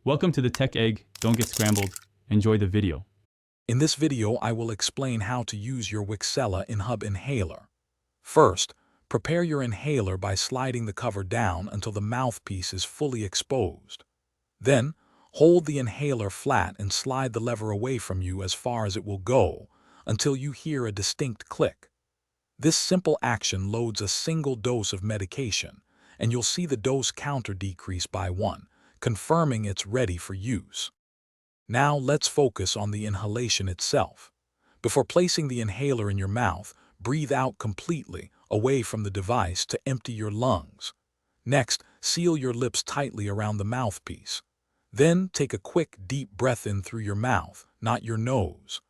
Welcome to the Tech Egg. Don't get scrambled. Enjoy the video. In this video, I will explain how to use your Wixela Inhub inhaler. First, prepare your inhaler by sliding the cover down until the mouthpiece is fully exposed. Then, hold the inhaler flat and slide the lever away from you as far as it will go until you hear a distinct click. This simple action loads a single dose of medication, and you'll see the dose counter decrease by 1, confirming it's ready for use. Now let's focus on the inhalation itself. Before placing the inhaler in your mouth, breathe out completely, away from the device to empty your lungs. Next, seal your lips tightly around the mouthpiece. Then take a quick, deep breath in through your mouth, not your nose.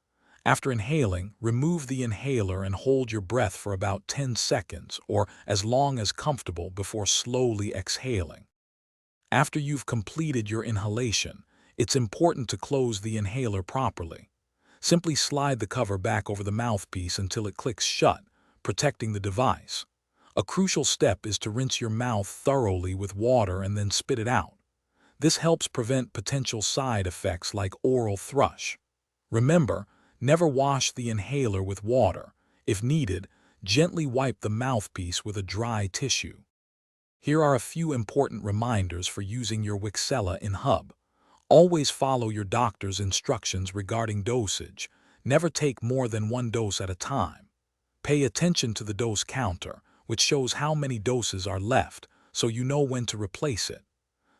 After inhaling, remove the inhaler and hold your breath for about 10 seconds or as long as comfortable before slowly exhaling. After you've completed your inhalation, it's important to close the inhaler properly. Simply slide the cover back over the mouthpiece until it clicks shut, protecting the device. A crucial step is to rinse your mouth thoroughly with water and then spit it out. This helps prevent potential side effects like oral thrush. Remember, never wash the inhaler with water. If needed, gently wipe the mouthpiece with a dry tissue. Here are a few important reminders for using your Wixela Inhub. Always follow your doctor's instructions regarding dosage. Never take more than 1 dose at a time. Pay attention to the dose counter, which shows how many doses are left, so you know when to replace it.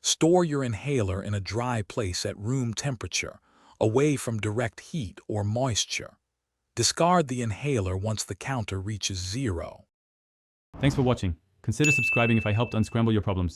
Store your inhaler in a dry place at room temperature, away from direct heat or moisture. Discard the inhaler once the counter reaches 0. Thanks for watching. Consider subscribing if I helped unscramble your problems.